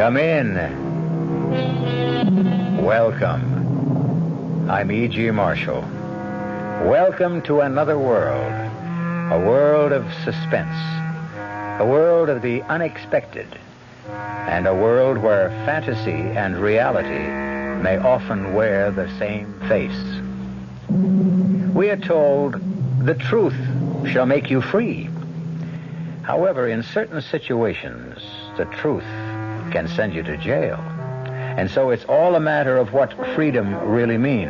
Come in. Welcome. I'm E.G. Marshall. Welcome to another world. A world of suspense. A world of the unexpected. And a world where fantasy and reality may often wear the same face. We are told, the truth shall make you free. However, in certain situations, the truth can send you to jail. And so it's all a matter of what freedom really means,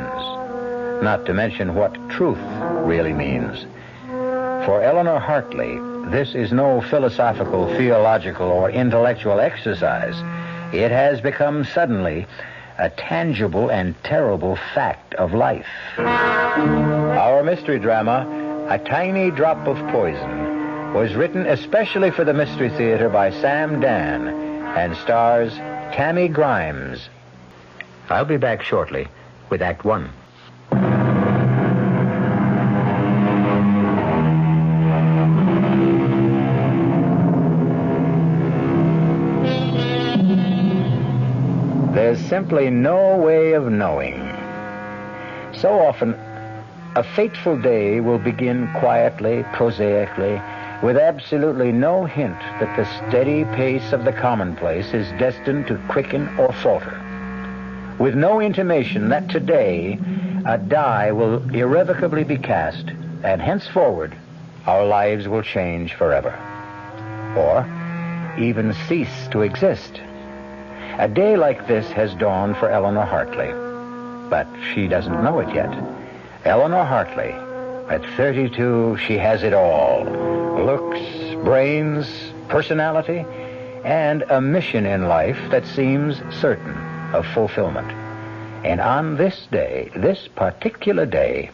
not to mention what truth really means. For Eleanor Hartley, this is no philosophical, theological, or intellectual exercise. It has become suddenly a tangible and terrible fact of life. Our mystery drama, A Tiny Drop of Poison, was written especially for the Mystery Theater by Sam Dan and stars Tammy Grimes. I'll be back shortly with Act One. There's simply no way of knowing. So often, a fateful day will begin quietly, prosaically, with absolutely no hint that the steady pace of the commonplace is destined to quicken or falter. With no intimation that today, a die will irrevocably be cast, and henceforward, our lives will change forever. Or even cease to exist. A day like this has dawned for Eleanor Hartley, but she doesn't know it yet. Eleanor Hartley, at 32, she has it all. Looks, brains, personality, and a mission in life that seems certain of fulfillment. And on this day, this particular day,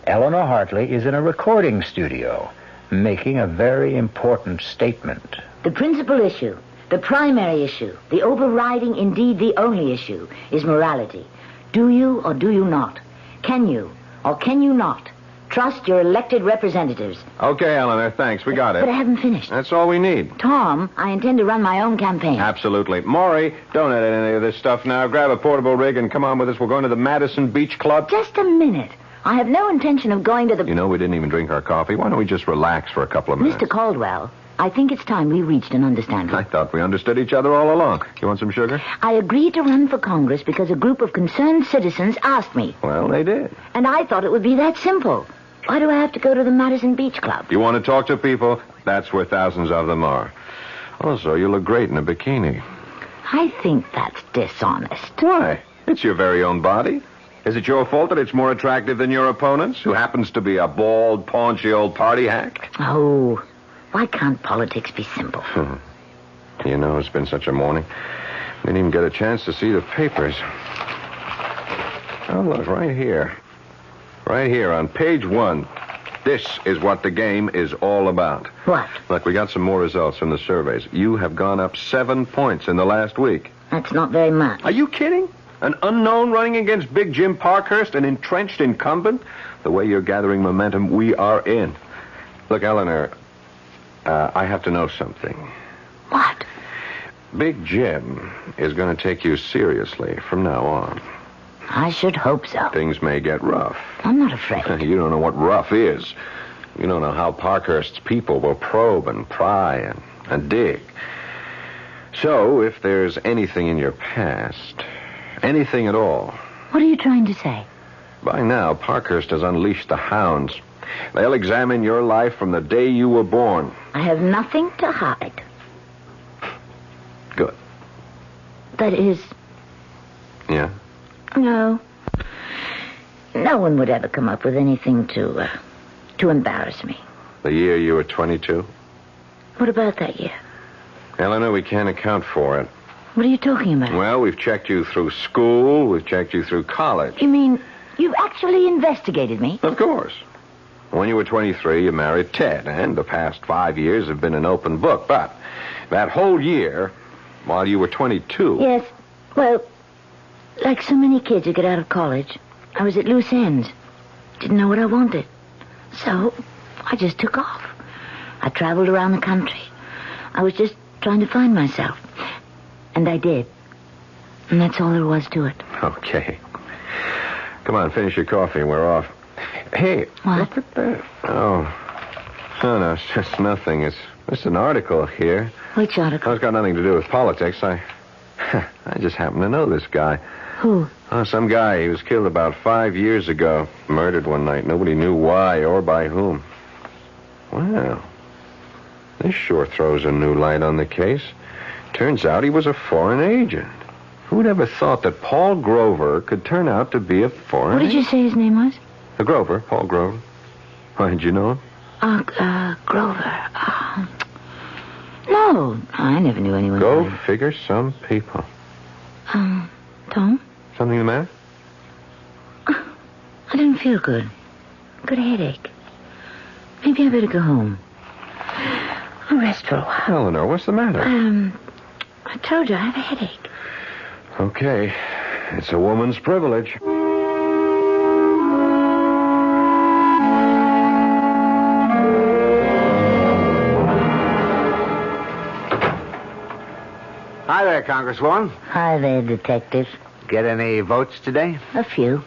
Eleanor Hartley is in a recording studio, making a very important statement. The principal issue, the primary issue, the overriding, indeed the only issue, is morality. Do you or do you not? Can you or can you not trust your elected representatives? Okay, Eleanor, thanks. We got it. But I haven't finished. That's all we need. Tom, I intend to run my own campaign. Absolutely. Maury, don't edit any of this stuff now. Grab a portable rig and come on with us. We're going to the Madison Beach Club. Just a minute. I have no intention of going to the... You know, we didn't even drink our coffee. Why don't we just relax for a couple of minutes? Mr. Caldwell, I think it's time we reached an understanding. I thought we understood each other all along. You want some sugar? I agreed to run for Congress because a group of concerned citizens asked me. Well, they did. And I thought it would be that simple. Why do I have to go to the Madison Beach Club? You want to talk to people? That's where thousands of them are. Also, you look great in a bikini. I think that's dishonest. Why? It's your very own body. Is it your fault that it's more attractive than your opponent's, who happens to be a bald, paunchy old party hack? Oh, why can't politics be simple? You know, it's been such a morning. Didn't even get a chance to see the papers. Oh, look, right here. Right here on page 1. This is what the game is all about. What? Look, we got some more results from the surveys. You have gone up 7 points in the last week. That's not very much. Are you kidding? An unknown running against Big Jim Parkhurst, an entrenched incumbent? The way you're gathering momentum, we are in. Look, Eleanor, I have to know something. What? Big Jim is going to take you seriously from now on. I should hope so. Things may get rough. I'm not afraid. You don't know what rough is. You don't know how Parkhurst's people will probe and pry and dig. So, if there's anything in your past, anything at all... What are you trying to say? By now, Parkhurst has unleashed the hounds. They'll examine your life from the day you were born. I have nothing to hide. Good. That is... Yeah? No. No one would ever come up with anything to embarrass me. The year you were 22? What about that year? Eleanor, we can't account for it. What are you talking about? Well, we've checked you through school. We've checked you through college. You mean you've actually investigated me? Of course. When you were 23, you married Ted, and the past 5 years have been an open book. But that whole year, while you were 22... Yes, well, like so many kids who get out of college, I was at loose ends. Didn't know what I wanted. So, I just took off. I traveled around the country. I was just trying to find myself. And I did. And that's all there was to it. Okay. Come on, finish your coffee and we're off. Hey, What? look at that. Oh. No, it's just nothing. It's just an article here. Which article? It's got nothing to do with politics. I just happen to know this guy. Who? Oh, some guy. He was killed about 5 years ago. Murdered one night. Nobody knew why or by whom. Well, this sure throws a new light on the case. Turns out he was a foreign agent. Who'd ever thought that Paul Grover could turn out to be a foreign What did you say his name was? Grover, Paul Grover. Why, did you know him? Grover. No, I never knew anyone. Go figure some people. Tom? Something the matter? I didn't feel good. Got a headache. Maybe I better go home. I'll rest for a while. Eleanor, what's the matter? I told you I have a headache. Okay. It's a woman's privilege. Hi there, Congresswoman. Hi there, Detective. Get any votes today? A few.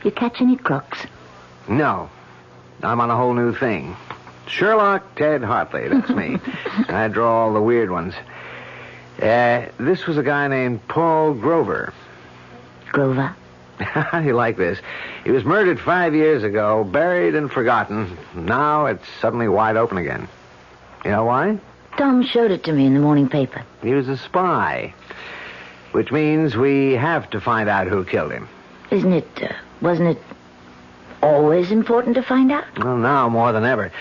You catch any crooks? No. I'm on a whole new thing. Sherlock Ted Hartley, that's me. I draw all the weird ones. This was a guy named Paul Grover. Grover? How do you like this? He was murdered 5 years ago, buried and forgotten. Now it's suddenly wide open again. You know why? Tom showed it to me in the morning paper. He was a spy. Which means we have to find out who killed him. Wasn't it always important to find out? Well, now more than ever.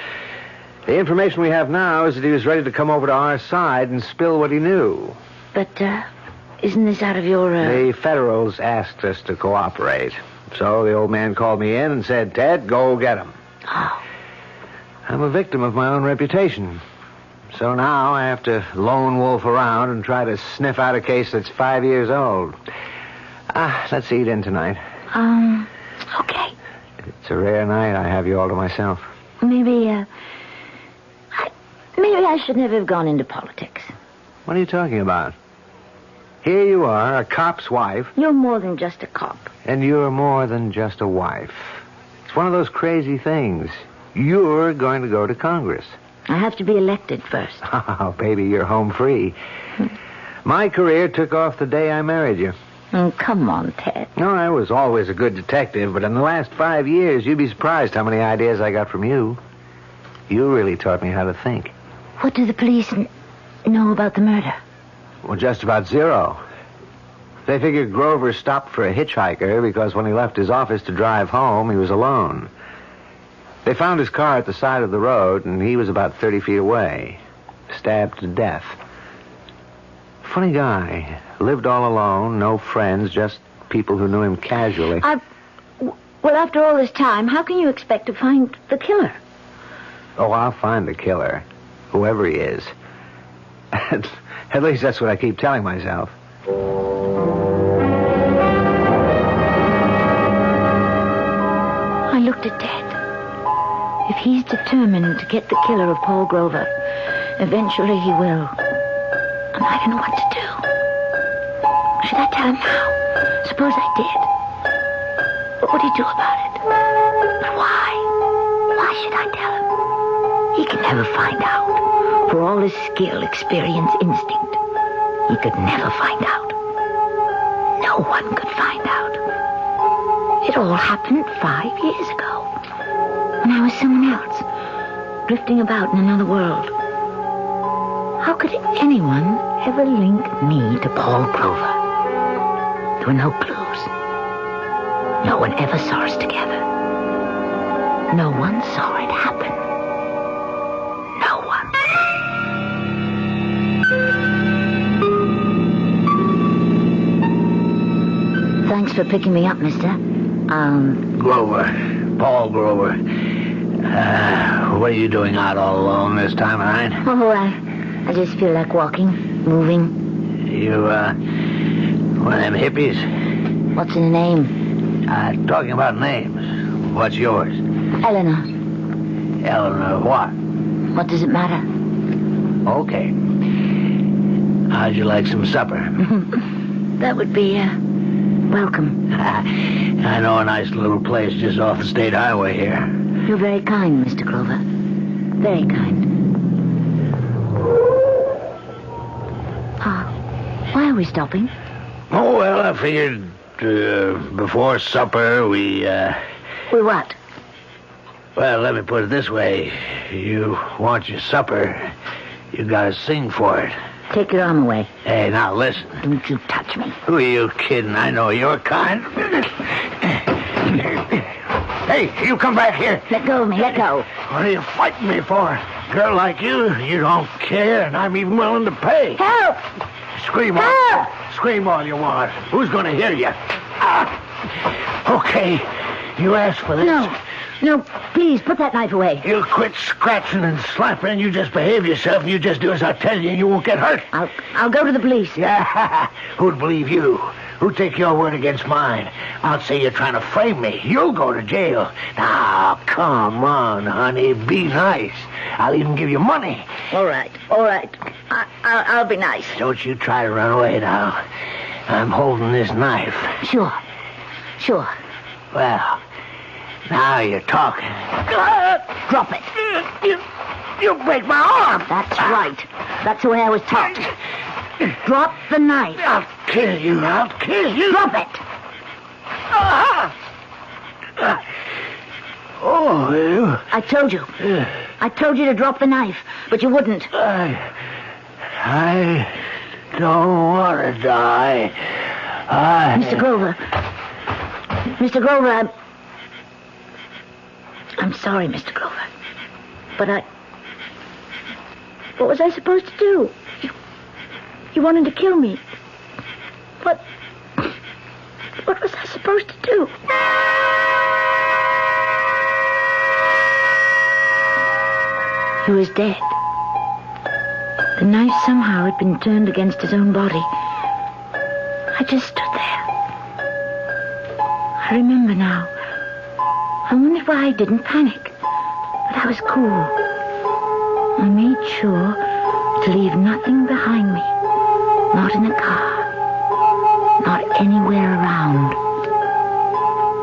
The information we have now is that he was ready to come over to our side and spill what he knew. But, isn't this out of your, The Federals asked us to cooperate. So the old man called me in and said, Ted, go get him. Oh. I'm a victim of my own reputation. So now I have to lone wolf around and try to sniff out a case that's 5 years old. Let's eat in tonight. Okay. It's a rare night I have you all to myself. Maybe I should never have gone into politics. What are you talking about? Here you are, a cop's wife. You're more than just a cop. And you're more than just a wife. It's one of those crazy things. You're going to go to Congress. I have to be elected first. Oh, baby, you're home free. My career took off the day I married you. Come on, Ted. No, I was always a good detective, but in the last 5 years, you'd be surprised how many ideas I got from you. You really taught me how to think. What do the police know about the murder? Well, just about zero. They figured Grover stopped for a hitchhiker because when he left his office to drive home, he was alone. They found his car at the side of the road, and he was about 30 feet away, stabbed to death. Funny guy. Lived all alone, no friends, just people who knew him casually. Well, after all this time, how can you expect to find the killer? Oh, I'll find the killer, whoever he is. At least that's what I keep telling myself. I looked at Ted. If he's determined to get the killer of Paul Grover, eventually he will. And I don't know what to do. Should I tell him now? Suppose I did. What would he do about it? But why? Why should I tell him? He can never find out. For all his skill, experience, instinct, he could never find out. No one could find out. It all happened 5 years ago. When I was someone else, drifting about in another world. How could anyone ever link me to Paul Grover? There were no clues. No one ever saw us together. No one saw it happen. No one. Thanks for picking me up, mister. Grover. Paul Grover. What are you doing out all alone this time of night? Oh, I just feel like walking, moving. You, one of them hippies? What's in a name? Talking about names. What's yours? Eleanor. Eleanor what? What does it matter? Okay. How'd you like some supper? That would be, welcome. I know a nice little place just off the state highway here. You're very kind, Mr. Grover. Very kind. Why are we stopping? Oh, well, I figured before supper we... We what? Well, let me put it this way. You want your supper, you gotta sing for it. Take your arm away. Hey, now listen. Don't you touch me. Who are you kidding? I know your kind. Hey, you come back here. Let go of me, let go. What are you fighting me for? Girl like you don't care, and I'm even willing to pay. Help! Scream all. Help! Scream all you want. Who's gonna hear you? Okay, you asked for this. No, please, put that knife away. You quit scratching and slapping, and you just behave yourself, and you just do as I tell you, and you won't get hurt. I'll go to the police. Yeah, who'd believe you? Who'd take your word against mine? I'll say you're trying to frame me. You'll go to jail. Now, come on, honey, be nice. I'll even give you money. All right. I'll be nice. Don't you try to run away now. I'm holding this knife. Sure. Well, now you're talking. Drop it. You break my arm. That's right. That's the way I was taught. Drop the knife. I'll kill you. Drop it. Oh, you... I told you. I told you to drop the knife, but you wouldn't. I don't want to die. Mr. Grover, I'm sorry, Mr. Grover. But what was I supposed to do? You wanted to kill me. What was I supposed to do? He was dead. The knife somehow had been turned against his own body. I just stood there. I remember now. I wondered why I didn't panic. But I was cool. I made sure to leave nothing behind me. Not in the car. Not anywhere around.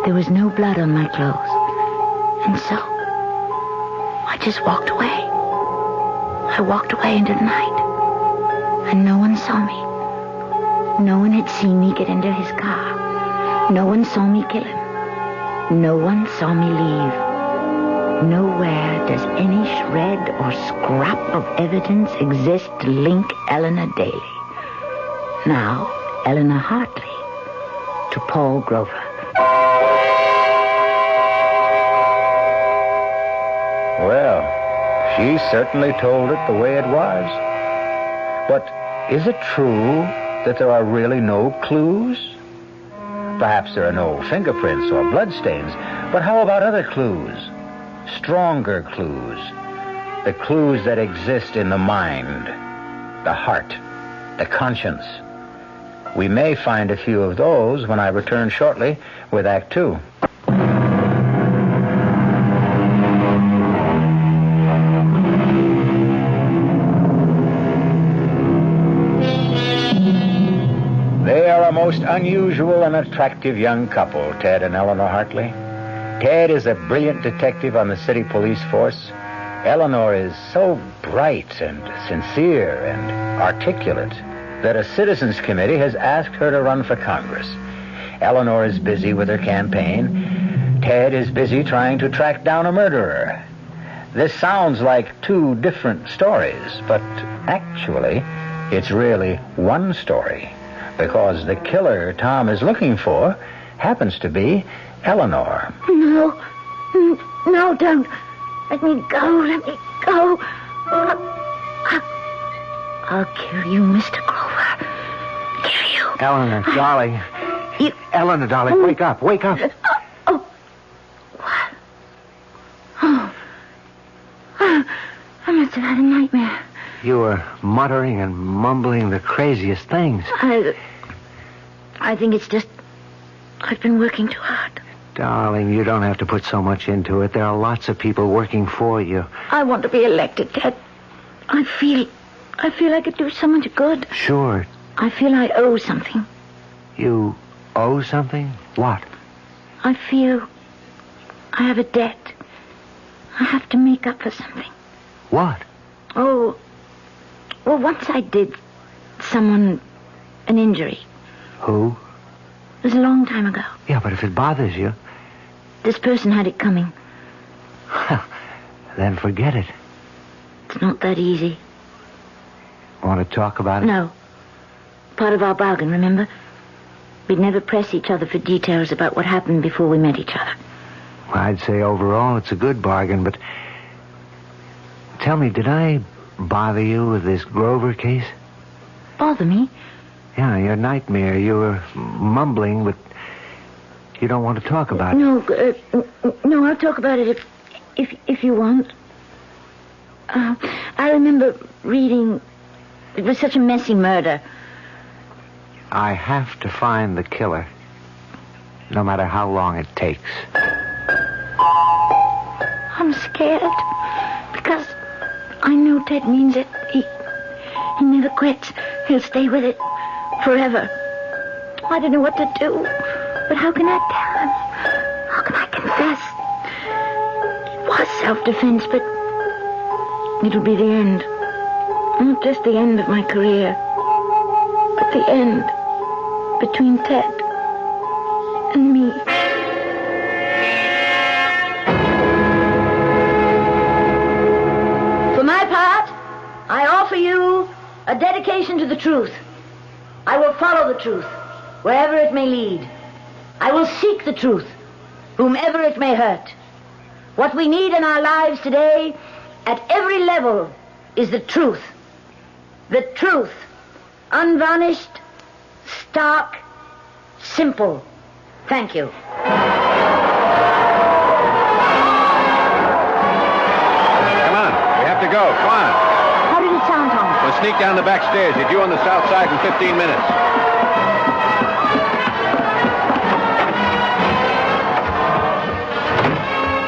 There was no blood on my clothes. And so, I just walked away. I walked away into the night. And no one saw me. No one had seen me get into his car. No one saw me kill him. No one saw me leave. Nowhere does any shred or scrap of evidence exist to link Eleanor Daly. Now, Eleanor Hartley to Paul Grover. Well, she certainly told it the way it was. But is it true that there are really no clues? Perhaps there are no fingerprints or bloodstains, but how about other clues? Stronger clues. The clues that exist in the mind, the heart, the conscience. We may find a few of those when I return shortly with Act Two. They are a most unusual and attractive young couple, Ted and Eleanor Hartley. Ted is a brilliant detective on the city police force. Eleanor is so bright and sincere and articulate that a citizens committee has asked her to run for Congress. Eleanor is busy with her campaign. Ted is busy trying to track down a murderer. This sounds like two different stories, but actually, it's really one story, because the killer Tom is looking for happens to be Eleanor. No, don't. Let me go. I'll kill you, Mr. Grover. Kill you. Eleanor, darling. You... Eleanor, darling, wake up. What? I must have had a nightmare. You were muttering and mumbling the craziest things. I think it's just... I've been working too hard. Darling, you don't have to put so much into it. There are lots of people working for you. I want to be elected, Ted. I feel I feel I could do so much good. Sure. I feel I owe something. You owe something? What? I feel I have a debt. I have to make up for something. What? Oh, well, once I did someone an injury. Who? It was a long time ago. Yeah, but if it bothers you, This person had it coming. then forget it. It's not that easy. Want to talk about it? No. Part of our bargain, remember? We'd never press each other for details about what happened before we met each other. Well, I'd say overall it's a good bargain, but... Tell me, did I bother you with this Grover case? Bother me? Yeah, your nightmare. You were mumbling, but you don't want to talk about it. No, I'll talk about it if you want. I remember reading... It was such a messy murder. I have to find the killer, no matter how long it takes. I'm scared because I know Ted means it. He never quits. He'll stay with it forever. I don't know what to do, but how can I tell him? How can I confess? It was self-defense, but it'll be the end. Not just the end of my career, but the end between Ted and me. For my part, I offer you a dedication to the truth. I will follow the truth, wherever it may lead. I will seek the truth, whomever it may hurt. What we need in our lives today, at every level, is the truth. The truth, unvarnished, stark, simple. Thank you. Come on, we have to go. Come on. How did it sound, Tom? We'll sneak down the back stairs. You're due on the south side in 15 minutes.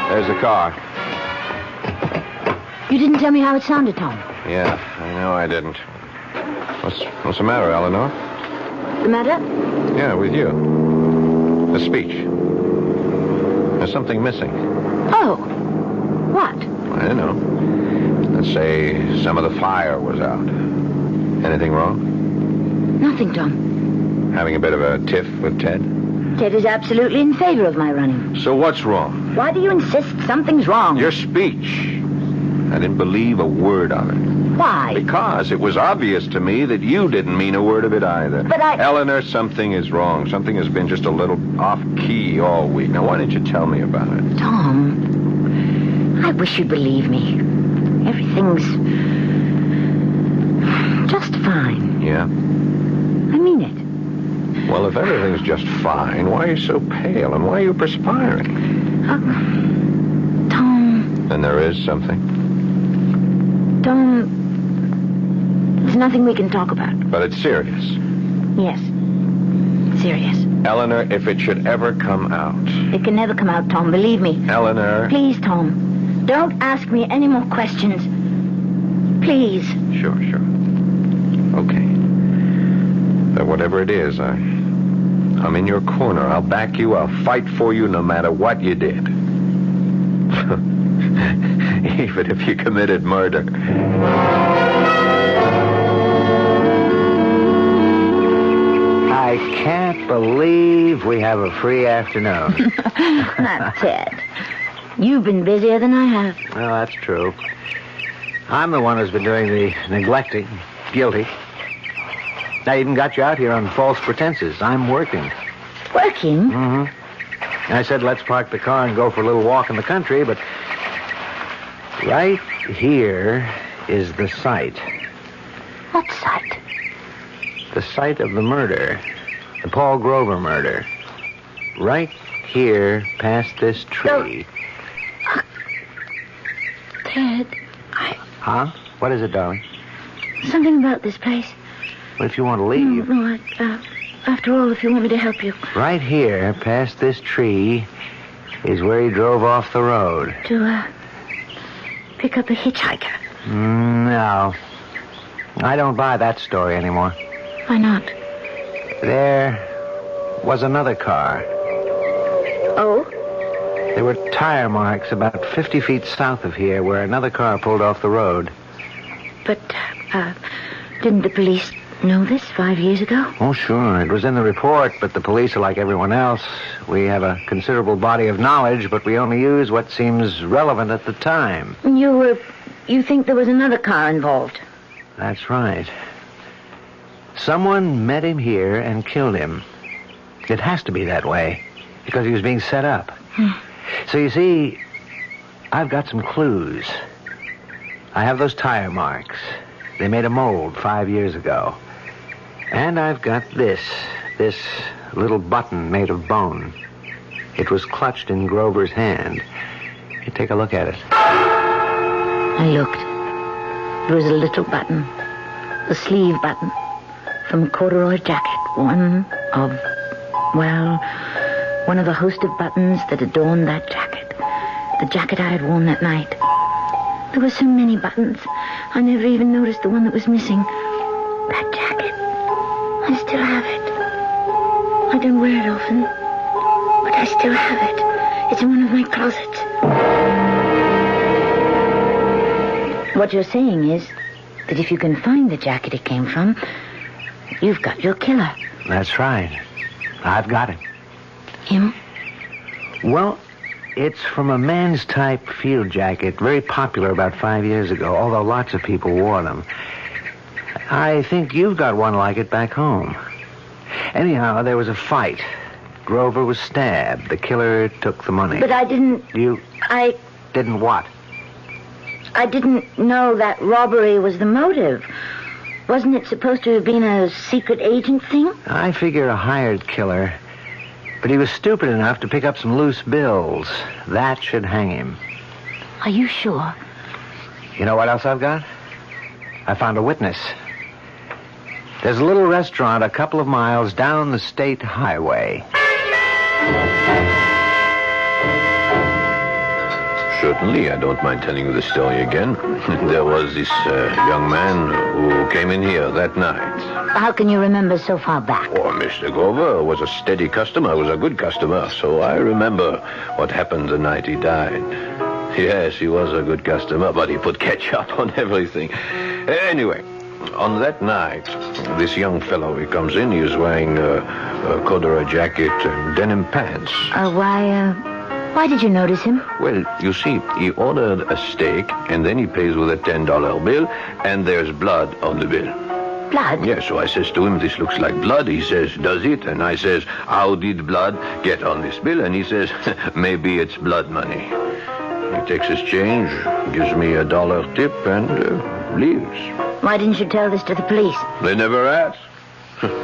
There's the car. You didn't tell me how it sounded, Tom. Yeah, I know I didn't. What's the matter, Eleanor? The matter? Yeah, with you. The speech. There's something missing. Oh. What? I don't know. Let's say some of the fire was out. Anything wrong? Nothing, Tom. Having a bit of a tiff with Ted? Ted is absolutely in favor of my running. So what's wrong? Why do you insist something's wrong? Your speech. I didn't believe a word of it. Why? Because it was obvious to me that you didn't mean a word of it either. But Eleanor, something is wrong. Something has been just a little off-key all week. Now, why didn't you tell me about it? Tom, I wish you'd believe me. Everything's just fine. Yeah? I mean it. Well, if everything's just fine, why are you so pale and why are you perspiring? Tom... Then there is something. Tom... There's nothing we can talk about. But it's serious. Yes. Serious. Eleanor, if it should ever come out... It can never come out, Tom. Believe me. Eleanor... Please, Tom. Don't ask me any more questions. Please. Sure. Okay. But whatever it is, I'm in your corner. I'll back you. I'll fight for you no matter what you did. Even if you committed murder. I can't believe we have a free afternoon. Not Ted. You've been busier than I have. Well, that's true. I'm the one who's been doing the neglecting. Guilty. I even got you out here on false pretenses. I'm working. Working? Mm-hmm. I said, let's park the car and go for a little walk in the country, but right here is the site. What site? The site of the murder. The Paul Grover murder. Right here, past this tree. Ted, Huh? What is it, darling? something about this place. What if you want to leave? No, after all, if you want me to help you. Right here, past this tree, is where he drove off the road. To, pick up a hitchhiker. No. I don't buy that story anymore. Why not? There was another car. Oh? There were tire marks about 50 feet south of here where another car pulled off the road. But, didn't the police know this 5 years ago? Oh, sure. It was in the report, but the police are like everyone else. We have a considerable body of knowledge, but we only use what seems relevant at the time. You think there was another car involved? That's right. Someone met him here and killed him. It has to be that way, because he was being set up. So you see, I've got some clues. I have those tire marks. They made a mold 5 years ago. And I've got this little button made of bone. It was clutched in Grover's hand. You take a look at it. I looked. It was a little button. A sleeve button. From a corduroy jacket. One of a host of buttons that adorned that jacket. The jacket I had worn that night. There were so many buttons. I never even noticed the one that was missing. That jacket. I still have it. I don't wear it often, but I still have it. It's in one of my closets. What you're saying is that if you can find the jacket it came from, you've got your killer. That's right. I've got him. Him? Well, it's from a man's type field jacket, very popular about 5 years ago, although lots of people wore them. I think you've got one like it back home. Anyhow, there was a fight. Grover was stabbed. The killer took the money. But I didn't... I didn't what? I didn't know that robbery was the motive. Wasn't it supposed to have been a secret agent thing? I figure a hired killer. But he was stupid enough to pick up some loose bills. That should hang him. Are you sure? You know what else I've got? I found a witness. There's a little restaurant a couple of miles down the state highway. Certainly, I don't mind telling you the story again. There was this young man who came in here that night. How can you remember so far back? Oh, Mr. Grover was a steady customer, was a good customer, so I remember what happened the night he died. Yes, he was a good customer, but he put ketchup on everything. Anyway, on that night, this young fellow, he comes in, he was wearing a corduroy jacket and denim pants. Why did you notice him? Well, you see, he ordered a steak, and then he pays with a $10 bill, and there's blood on the bill. Blood? Yeah, so I says to him, this looks like blood. He says, does it? And I says, how did blood get on this bill? And he says, maybe it's blood money. He takes his change, gives me $1 tip, and leaves. Why didn't you tell this to the police? They never asked.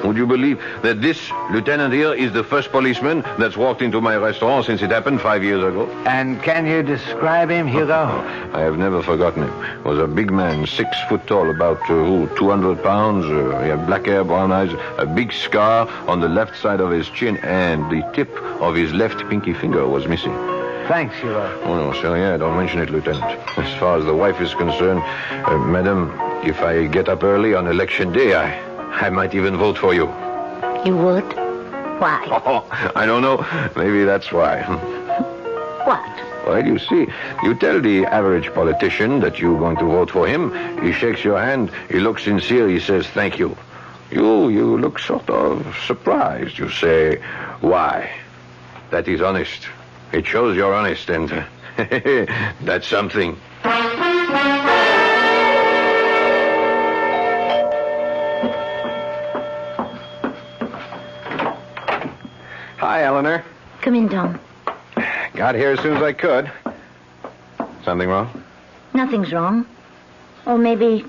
Would you believe that this lieutenant here is the first policeman that's walked into my restaurant since it happened 5 years ago? And can you describe him, Hugo? I have never forgotten him. He was a big man, 6 foot tall, about 200 pounds. He had black hair, brown eyes, a big scar on the left side of his chin, and the tip of his left pinky finger was missing. Thanks, Hugo. Oh, no, sir, yeah, don't mention it, Lieutenant. As far as the wife is concerned, madam, if I get up early on election day, I might even vote for you. You would? Why? Oh, I don't know. Maybe that's why. What? Well, you see, you tell the average politician that you're going to vote for him. He shakes your hand. He looks sincere. He says, thank you. You look sort of surprised. You say, why? That is honest. It shows you're honest, and that's something. Hi, Eleanor. Come in, Tom. Got here as soon as I could. Something wrong? Nothing's wrong. Or maybe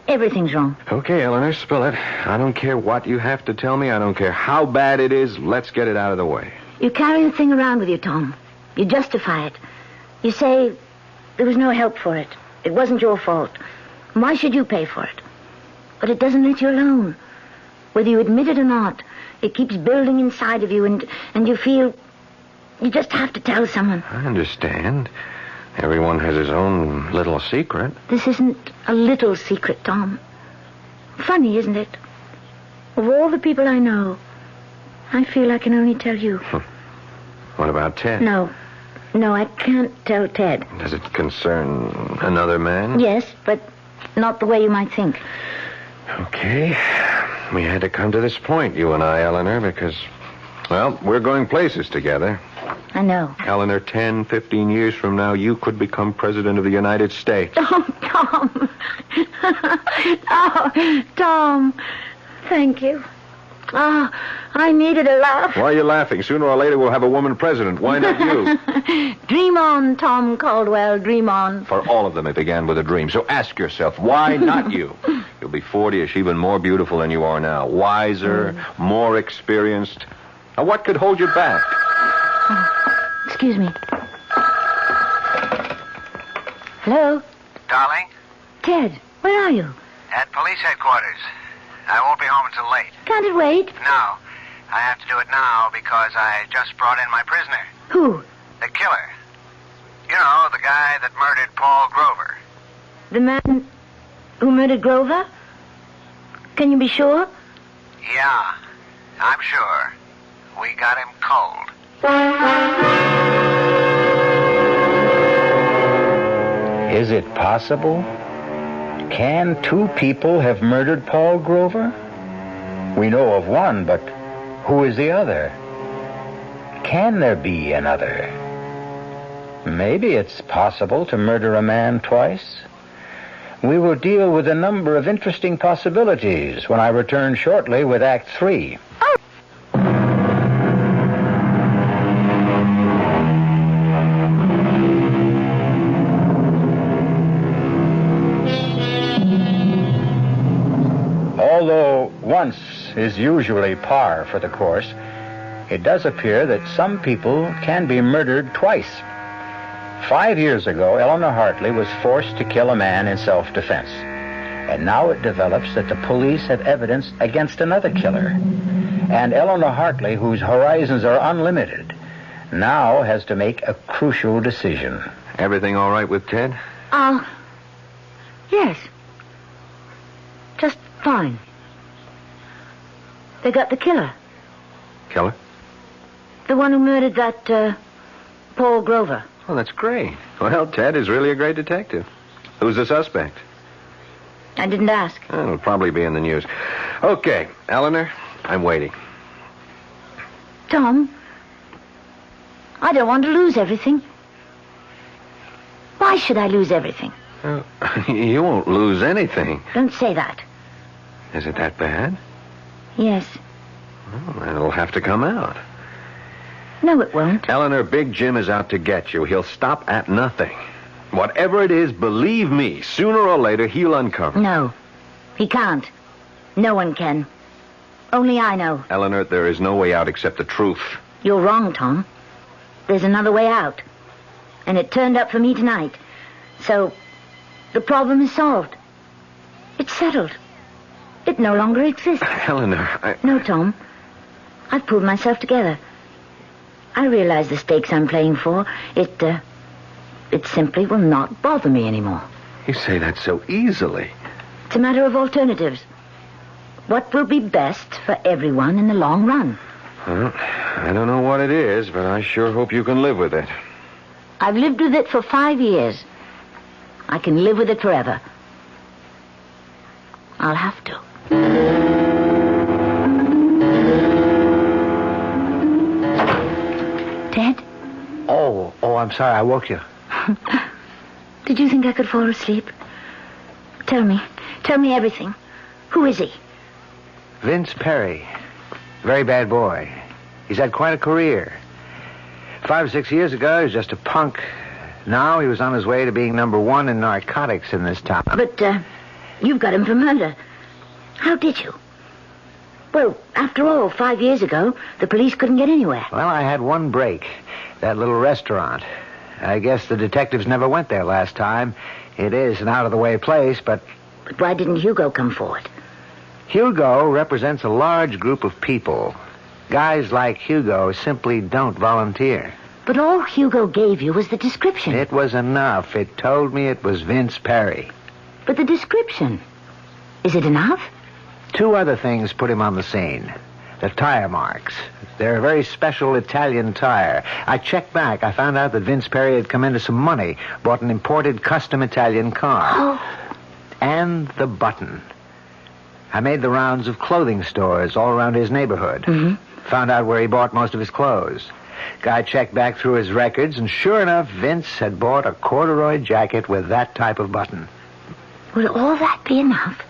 everything's wrong. Okay, Eleanor, spill it. I don't care what you have to tell me. I don't care how bad it is. Let's get it out of the way. You carry the thing around with you, Tom. You justify it. You say there was no help for it. It wasn't your fault. Why should you pay for it? But it doesn't let you alone. Whether you admit it or not, it keeps building inside of you, and you feel you just have to tell someone. I understand. Everyone has his own little secret. This isn't a little secret, Tom. funny, isn't it? Of all the people I know, I feel I can only tell you. What about Ted? No, I can't tell Ted. Does it concern another man? Yes, but not the way you might think. Okay. We had to come to this point, you and I, Eleanor, because, well, we're going places together. I know. Eleanor, 10, 15 years from now, you could become President of the United States. Oh, Tom. Oh, Tom. Thank you. Oh, I needed a laugh. Why are you laughing? Sooner or later, we'll have a woman president. Why not you? Dream on, Tom Caldwell, dream on. For all of them, it began with a dream. So ask yourself, why not you? You'll be 40ish, even more beautiful than you are now. Wiser, more experienced. Now, what could hold you back? Oh, excuse me. Hello? Darling, Ted, where are you? at police headquarters. I won't be home until late. Can't it wait? No. I have to do it now because I just brought in my prisoner. Who? The killer. You know, the guy that murdered Paul Grover. The man who murdered Grover? Can you be sure? Yeah, I'm sure. We got him cold. Is it possible? Can two people have murdered Paul Grover? We know of one, but who is the other? Can there be another? Maybe it's possible to murder a man twice. We will deal with a number of interesting possibilities when I return shortly with Act 3. Although once is usually par for the course, it does appear that some people can be murdered twice. 5 years ago, Eleanor Hartley was forced to kill a man in self-defense. And now it develops that the police have evidence against another killer. And Eleanor Hartley, whose horizons are unlimited, now has to make a crucial decision. Everything all right with Ted? Yes. Just fine. They got the killer. Killer? The one who murdered that, Paul Grover. Oh, that's great. Well, Ted is really a great detective. Who's the suspect? I didn't ask. Oh, it'll probably be in the news. Okay, Eleanor, I'm waiting. Tom, I don't want to lose everything. Why should I lose everything? Oh, you won't lose anything. Don't say that. Is it that bad? Yes. Well, it'll have to come out. No, it won't. Eleanor, Big Jim is out to get you. He'll stop at nothing. Whatever it is, believe me, sooner or later, he'll uncover. No, he can't. No one can. Only I know. Eleanor, there is no way out except the truth. You're wrong, Tom. There's another way out. And it turned up for me tonight. So, the problem is solved. It's settled. It no longer exists. Eleanor, No, Tom. I've pulled myself together. I realize the stakes I'm playing for. It simply will not bother me anymore. You say that so easily. It's a matter of alternatives. What will be best for everyone in the long run? Well, I don't know what it is, but I sure hope you can live with it. I've lived with it for 5 years. I can live with it forever. I'll have to. Ted? Oh, I'm sorry. I woke you. Did you think I could fall asleep? Tell me everything. Who is he? Vince Perry. Very bad boy. He's had quite a career. 5 or 6 years ago, he was just a punk. Now he was on his way to being #1 in narcotics in this town. But, you've got him for murder. How did you? Well, after all, 5 years ago, the police couldn't get anywhere. Well, I had one break. That little restaurant. I guess the detectives never went there last time. It is an out-of-the-way place, but... But why didn't Hugo come forward? Hugo represents a large group of people. Guys like Hugo simply don't volunteer. But all Hugo gave you was the description. It was enough. It told me it was Vince Perry. But the description... Is it enough? Two other things put him on the scene. The tire marks. They're a very special Italian tire. I checked back. I found out that Vince Perry had come into some money, bought an imported custom Italian car. Oh. And the button. I made the rounds of clothing stores all around his neighborhood. Found out where he bought most of his clothes. Guy checked back through his records, and sure enough, Vince had bought a corduroy jacket with that type of button. Would all that be enough?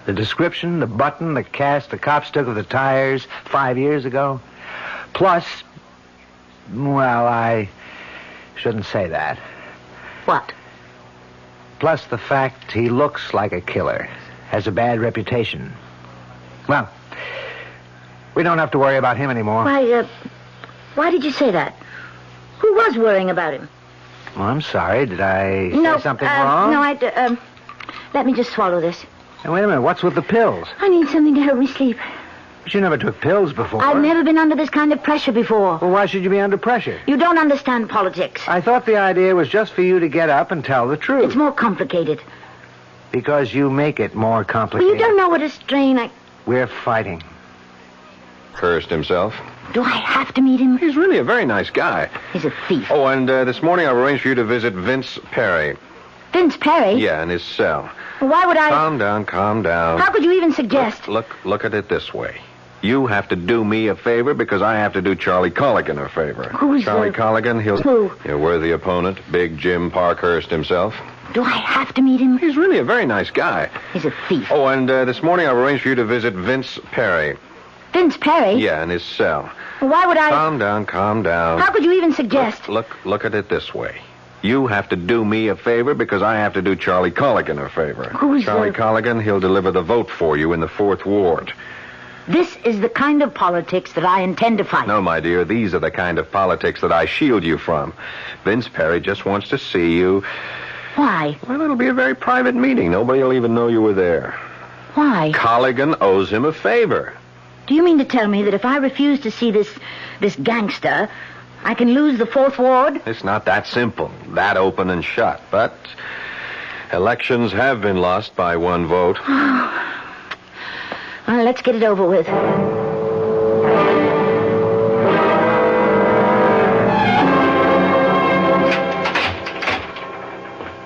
The description, the button, the cast the cops took of the tires 5 years ago. Plus, well, I shouldn't say that. What? Plus the fact he looks like a killer, has a bad reputation. Well, we don't have to worry about him anymore. Why did you say that? Who was worrying about him? Well, I'm sorry. Did I say something wrong? No, let me just swallow this. Hey, wait a minute. What's with the pills? I need something to help me sleep. But you never took pills before. I've never been under this kind of pressure before. Well, why should you be under pressure? You don't understand politics. I thought the idea was just for you to get up and tell the truth. It's more complicated. Because you make it more complicated. Well, you don't know what a strain We're fighting. Hurst himself. Do I have to meet him? He's really a very nice guy. He's a thief. Oh, and this morning I've arranged for you to visit Vince Perry. Vince Perry? Yeah, in his cell. Why would I... Calm down, calm down. How could you even suggest... Look at it this way. You have to do me a favor because I have to do Charlie Colligan a favor. Who's Charlie Colligan? Who? Your worthy opponent, Big Jim Parkhurst himself. Do I have to meet him? He's really a very nice guy. He's a thief. Oh, and this morning I've arranged for you to visit Vince Perry. Vince Perry? Yeah, in his cell. Why would I... Calm down, calm down. How could you even suggest... Look at it this way. You have to do me a favor because I have to do Charlie Colligan a favor. Who's Charlie Colligan? He'll deliver the vote for you in the 4th Ward. This is the kind of politics that I intend to fight. No, my dear, these are the kind of politics that I shield you from. Vince Perry just wants to see you. Why? Well, it'll be a very private meeting. Nobody will even know you were there. Why? Colligan owes him a favor. Do you mean to tell me that if I refuse to see this gangster, I can lose the 4th Ward? It's not that simple, that open and shut. But elections have been lost by 1 vote. Well, let's get it over with.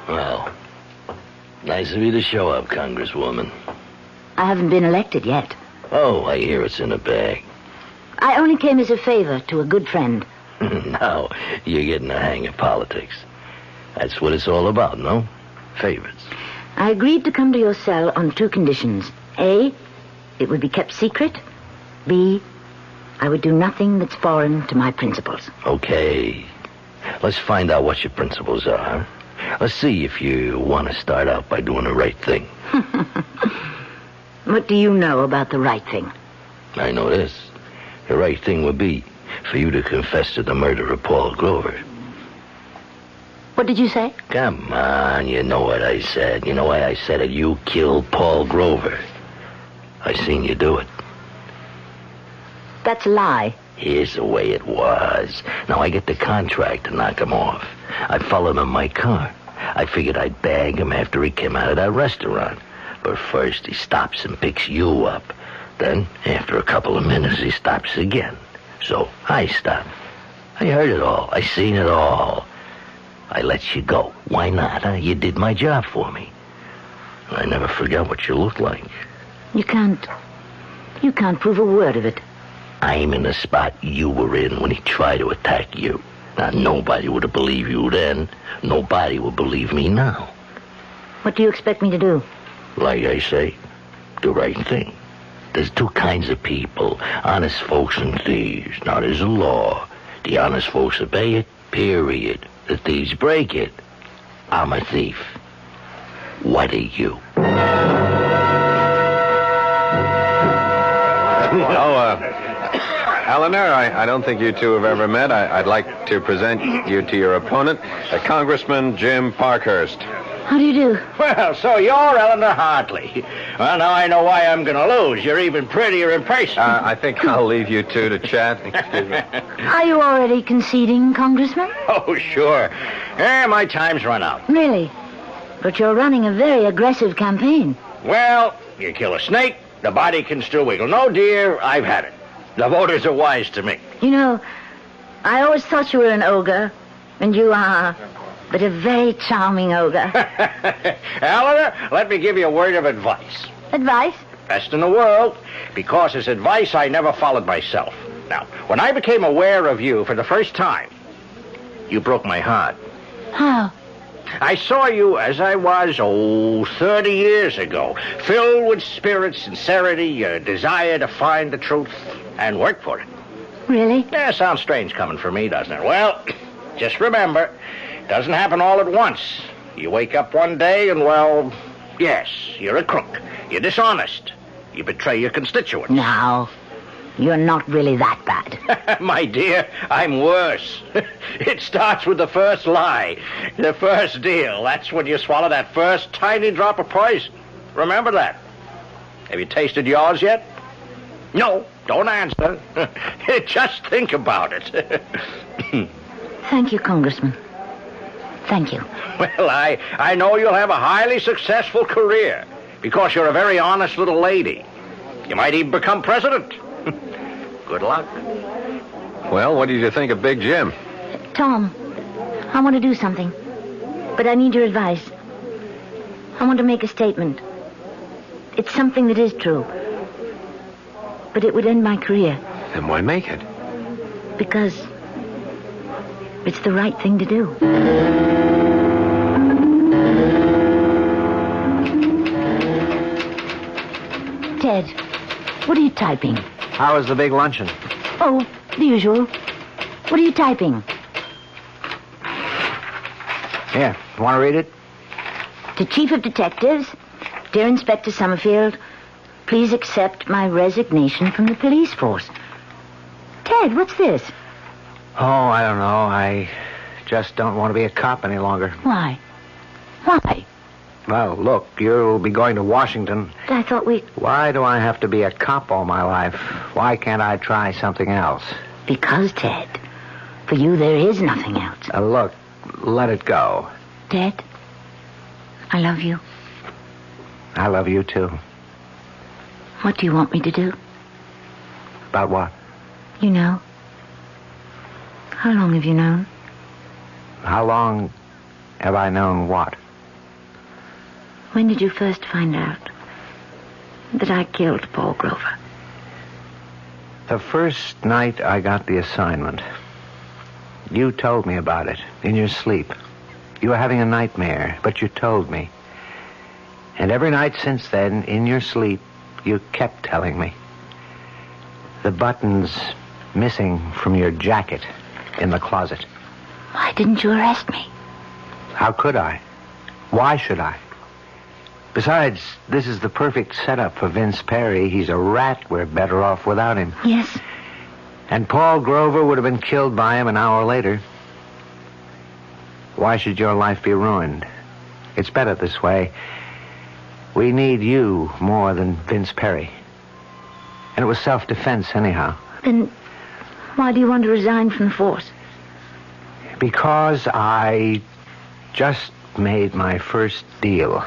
Well, nice of you to show up, Congresswoman. I haven't been elected yet. Oh, I hear it's in the bag. I only came as a favor to a good friend. Now, you're getting the hang of politics. That's what it's all about, no? Favors. I agreed to come to your cell on 2 conditions. A, it would be kept secret. B, I would do nothing that's foreign to my principles. Okay. Let's find out what your principles are. Let's see if you want to start out by doing the right thing. What do you know about the right thing? I know this. The right thing would be for you to confess to the murder of Paul Grover. What did you say? Come on, you know what I said. You know why I said it. You killed Paul Grover. I seen you do it. That's a lie. Here's the way it was. Now, I get the contract to knock him off. I followed him in my car. I figured I'd bag him after he came out of that restaurant. But first, he stops and picks you up. Then, after a couple of minutes, he stops again. So, I stopped. I heard it all. I seen it all. I let you go. Why not, huh? You did my job for me. I never forgot what you looked like. You can't prove a word of it. I'm in the spot you were in when he tried to attack you. Now, nobody would have believed you then. Nobody will believe me now. What do you expect me to do? Like I say, the right thing. There's 2 kinds of people, honest folks and thieves. Now, there's a law. The honest folks obey it, period. The thieves break it. I'm a thief. What are you? Eleanor, I don't think you two have ever met. I'd like to present you to your opponent, Congressman Jim Parkhurst. How do you do? Well, so you're Eleanor Hartley. Well, now I know why I'm going to lose. You're even prettier in person. I think I'll leave you two to chat. Excuse me. Are you already conceding, Congressman? Oh, sure. My time's run out. Really? But you're running a very aggressive campaign. Well, you kill a snake, The body can still wiggle. No, dear, I've had it. The voters are wise to me. You know, I always thought you were an ogre, and you are, but a very charming ogre. Eleanor, let me give you a word of advice. Advice? Best in the world, because it's advice I never followed myself. Now, when I became aware of you for the first time, you broke my heart. How? I saw you as I was, 30 years ago, filled with spirit, sincerity, a desire to find the truth and work for it. Really? Yeah, sounds strange coming from me, doesn't it? Well, just remember, it doesn't happen all at once. You wake up one day and, well, yes, you're a crook. You're dishonest. You betray your constituents. Now, you're not really that bad. My dear, I'm worse. It starts with the first lie, the first deal. That's when you swallow that first tiny drop of poison. Remember that. Have you tasted yours yet? No, don't answer. Just think about it. Thank you, Congressman. Thank you. Well, I know you'll have a highly successful career because you're a very honest little lady. You might even become president. Good luck. Well, what did you think of Big Jim? Tom, I want to do something, but I need your advice. I want to make a statement. It's something that is true, but it would end my career. Then why make it? Because it's the right thing to do. Ted, what are you typing? How was the big luncheon? Oh, the usual. What are you typing? Here, want to read it? To Chief of Detectives, dear Inspector Summerfield, please accept my resignation from the police force. Ted, what's this? Oh, I don't know. I just don't want to be a cop any longer. Why? Why? Well, look, you'll be going to Washington. I thought we... Why do I have to be a cop all my life? Why can't I try something else? Because, Ted, for you there is nothing else. Look, let it go. Ted, I love you. I love you, too. What do you want me to do? About what? You know. How long have you known? How long have I known what? When did you first find out that I killed Paul Grover? The first night I got the assignment. You told me about it in your sleep. You were having a nightmare, but you told me. And every night since then, in your sleep, you kept telling me. The buttons missing from your jacket in the closet. Why didn't you arrest me? How could I? Why should I? Besides, this is the perfect setup for Vince Perry. He's a rat. We're better off without him. Yes. And Paul Grover would have been killed by him an hour later. Why should your life be ruined? It's better this way. We need you more than Vince Perry. And it was self-defense anyhow. Then why do you want to resign from the force? Because I just made my first deal.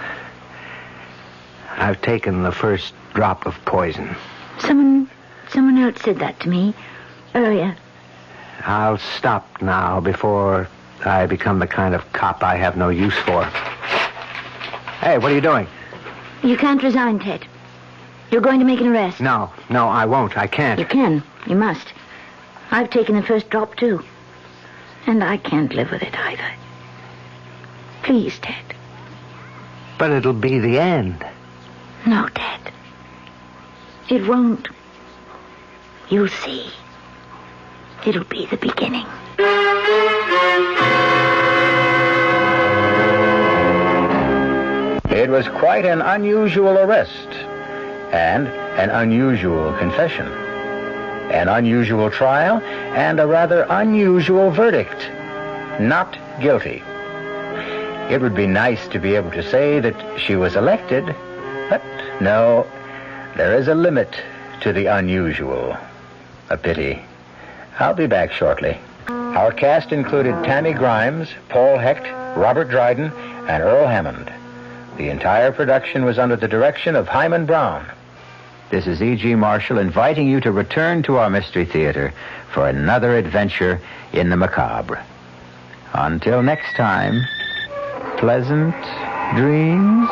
I've taken the first drop of poison. Someone else said that to me earlier. I'll stop now before I become the kind of cop I have no use for. Hey, what are you doing? You can't resign, Ted. You're going to make an arrest. No, I won't. I can't. You can. You must. I've taken the first drop, too. And I can't live with it either. Please, Ted. But it'll be the end. No, Ted. It won't. You'll see. It'll be the beginning. It was quite an unusual arrest and an unusual confession, an unusual trial, and a rather unusual verdict. Not guilty. It would be nice to be able to say that she was elected, but no, there is a limit to the unusual. A pity. I'll be back shortly. Our cast included Tammy Grimes, Paul Hecht, Robert Dryden, and Earl Hammond. The entire production was under the direction of Hyman Brown. This is E.G. Marshall inviting you to return to our Mystery Theater for another adventure in the macabre. Until next time, pleasant dreams.